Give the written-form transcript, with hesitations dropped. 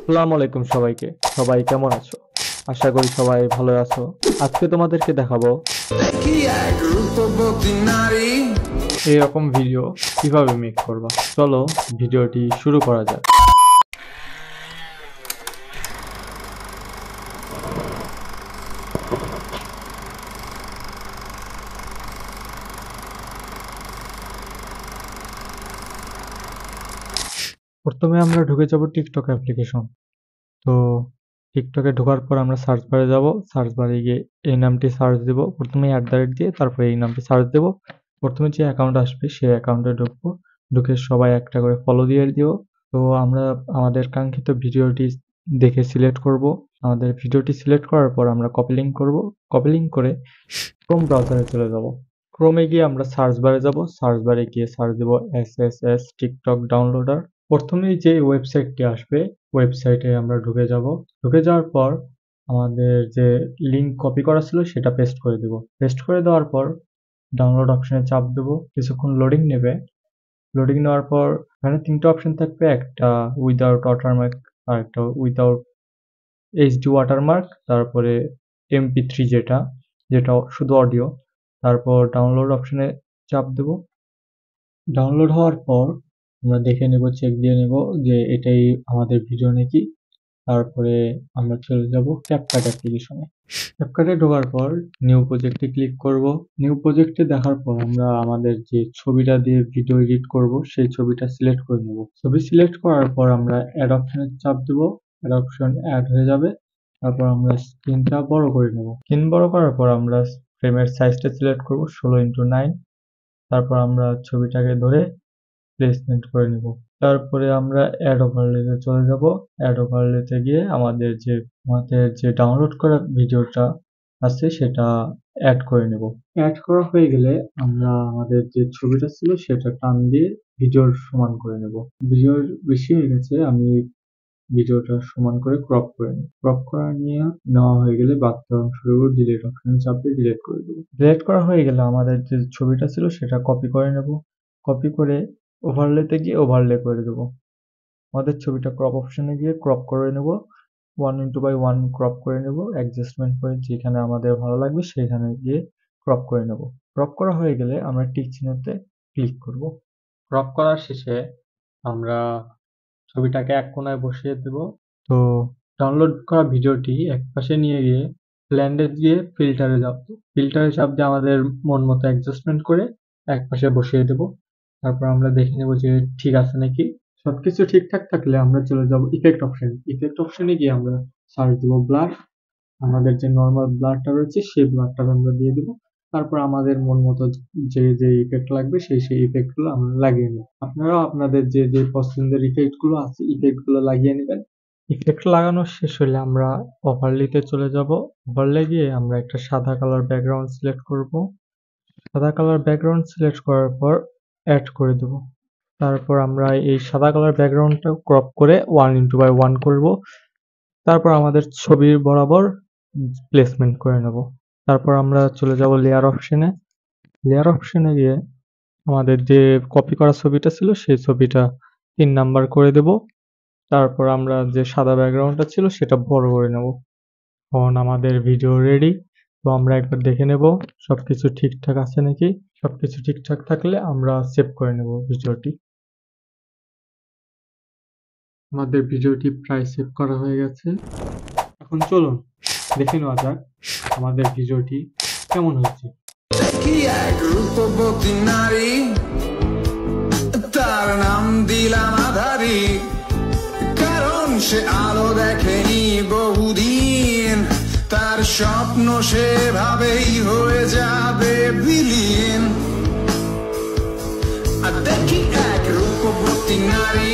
আসসালামু আলাইকুম সবাইকে। সবাই কেমন আছো? আশা করি সবাই ভালো আছো। আজকে তোমাদেরকে দেখাবো এরকম ভিডিও কিভাবে মেক করবা। চলো ভিডিওটি শুরু করা যাক। প্রথমে আমরা ঢুকে যাব টিকটক অ্যাপ্লিকেশন। তো টিকটকে ঢোকার পর আমরা সার্চ বারে যাব। সার্চ বারে গিয়ে এই নামটি সার্চ দেব। প্রথমে @ দিয়ে তারপরে এই নামটি সার্চ দেব। প্রথমে যে অ্যাকাউন্ট আসবে সেই অ্যাকাউন্টে ঢুকবো। ঢুকে সবাই একটা করে ফলো দিয়ে দিও। তো আমরা আমাদের কাঙ্ক্ষিত ভিডিওটি দেখে সিলেক্ট করব। আমাদের ভিডিওটি সিলেক্ট করার পর আমরা কপি লিংক করব। কপি লিংক করে ক্রোম ব্রাউজারে চলে যাব। ক্রোমে গিয়ে আমরা সার্চ বারে যাব। সার্চ বারে গিয়ে সার্চ দেব SSS টিকটক ডাউনলোডার। প্রথমেই যে ওয়েবসাইটটি আসবে ওয়েবসাইটে আমরা ঢুকে যাব। ঢুকে যাওয়ার পর আমাদের যে লিংক কপি করা ছিল সেটা পেস্ট করে দেব। পেস্ট করে দেওয়ার পর ডাউনলোড অপশনে চাপ দেব। কিছুক্ষণ লোডিং নেবে। লোডিং নেওয়ার পর এখানে তিনটা অপশন থাকবে, একটা উইদাউট ওয়াটারমার্ক, আর একটা উইদাউট HD ওয়াটারমার্ক, তারপরে MP3 যেটা শুধু অডিও। তারপর ডাউনলোড অপশনে চাপ দেব। ডাউনলোড হওয়ার পর আমরা দেখে নেব, চেক দিয়ে নেব যে এটাই আমাদের ভিডিও নাকি। তারপরে আমরা চলে যাব ক্যাপকাট অ্যাপ্লিকেশনে। ক্যাপকাটে ঢোকার পর নিউ প্রজেক্টে ক্লিক করব। নিউ প্রজেক্টে দেখার পর আমরা আমাদের যে ছবিটা দিয়ে ভিডিও এডিট করব সেই ছবিটা সিলেক্ট করে নেব। ছবি সিলেক্ট করার পর আমরা অ্যাড অপশনে চাপ দেব। অ্যাড অপশন অ্যাড হয়ে যাবে। তারপর আমরা স্ক্রিনটা বড় করে নেব। স্ক্রিন বড় করার পর আমরা ফ্রেমের সাইজটা সিলেক্ট করব 16:9। তারপর আমরা ছবিটাকে ধরে প্লেসমেন্ট করে নেব। তারপরে আমরা অ্যাড ওভারলেতে চলে যাব। অ্যাড ওভারলেতে গিয়ে আমাদের যে ডাউনলোড করা ভিডিওটা আছে সেটা অ্যাড করে নেব। অ্যাড করা হয়ে গেলে আমরা আমাদের যে ছবিটা ছিল সেটা টান দিয়ে ভিডিওর সমান করে নেব। ভিডিওর বেশি হয়ে গেছে, আমি ভিডিওটা সমান করে ক্রপ করে নিই। ক্রপ করা নেওয়া হয়ে গেলে বাকি অংশগুলো ডিলিট অপশনে চাপ দিয়ে ডিলিট করে দেবো। ডিলিট করা হয়ে গেলে আমাদের যে ছবিটা ছিল সেটা কপি করে নেব। কপি করে ওভারলেতে গিয়ে ওভারলে করে দেবো। আমাদের ছবিটা ক্রপ অপশনে গিয়ে ক্রপ করে নেব। 1:1 ক্রপ করে নেব। অ্যাডজাস্টমেন্ট করে যেখানে আমাদের ভালো লাগবে সেখানে গিয়ে ক্রপ করে নেব। ক্রপ করা হয়ে গেলে আমরা টিক চিহ্নতে ক্লিক করব। ক্রপ করার শেষে আমরা ছবিটাকে এক কোণায় বসিয়ে দেব। তো ডাউনলোড করা ভিডিওটি এক পাশে নিয়ে গিয়ে ব্লেন্ডে গিয়ে ফিল্টারে যাব। ফিল্টারে চাপ দিয়ে আমাদের মন মতো অ্যাডজাস্টমেন্ট করে এক পাশে বসিয়ে দেব। তারপর আমরা দেখে নেব যে ঠিক আছে নাকি। সবকিছু ঠিকঠাক থাকলে আমরা চলে যাব ইফেক্ট অপশনে। ইফেক্ট অপশনে গিয়ে আমরা সার্চ দেব ব্লার। আমাদের যে নর্মাল ব্লারটা রয়েছে সেই ব্লারটা আমরা দিয়ে দেব। তারপর আমাদের মন মতো যে ইফেক্ট লাগবে সেই ইফেক্ট গুলো আমরা লাগিয়ে নেব। আপনারাও আপনাদের যে পছন্দের ইফেক্ট গুলো আছে ইফেক্ট গুলো লাগিয়ে নেবেন। ইফেক্ট লাগানো শেষ হলে আমরা ওভারলেতে চলে যাব। ওভারলে গিয়ে আমরা একটা সাদা কালার ব্যাকগ্রাউন্ড সিলেক্ট করব। সাদা কালার ব্যাকগ্রাউন্ড সিলেক্ট করার পর অ্যাড করে দেব। তারপর আমরা এই সাদা কালার ব্যাকগ্রাউন্ডটা ক্রপ করে 1:1 করব। তারপর আমাদের ছবির বরাবর প্লেসমেন্ট করে নেব। তারপর আমরা চলে যাব লেয়ার অপশনে। লেয়ার অপশনে গিয়ে আমাদের যে কপি করা ছবিটা ছিল সেই ছবিটা 3 নাম্বার করে দেব। তারপর আমরা যে সাদা ব্যাকগ্রাউন্ডটা ছিল সেটা বড় করে নেব। এখন আমাদের ভিডিও রেডি। তো আমরা একবার দেখে নেব সবকিছু ঠিকঠাক আছে নাকি। সবকিছু ঠিকঠাক থাকলে আমরা সেভ করে নেব ভিডিওটি। আমাদের ভিডিওটি প্রায় সেভ করা হয়ে গেছে। এখন চলুন দেখে নেওয়া যাক আমাদের ভিডিওটি কেমন হয়েছে। তার নাম দিলাম আধারি, কারণ সে আলো দেখেনি বহুদিন। তার স্বপ্ন সেভাবেই হয়ে যাবে বিলীন। দেখি এক রূপবতী নারী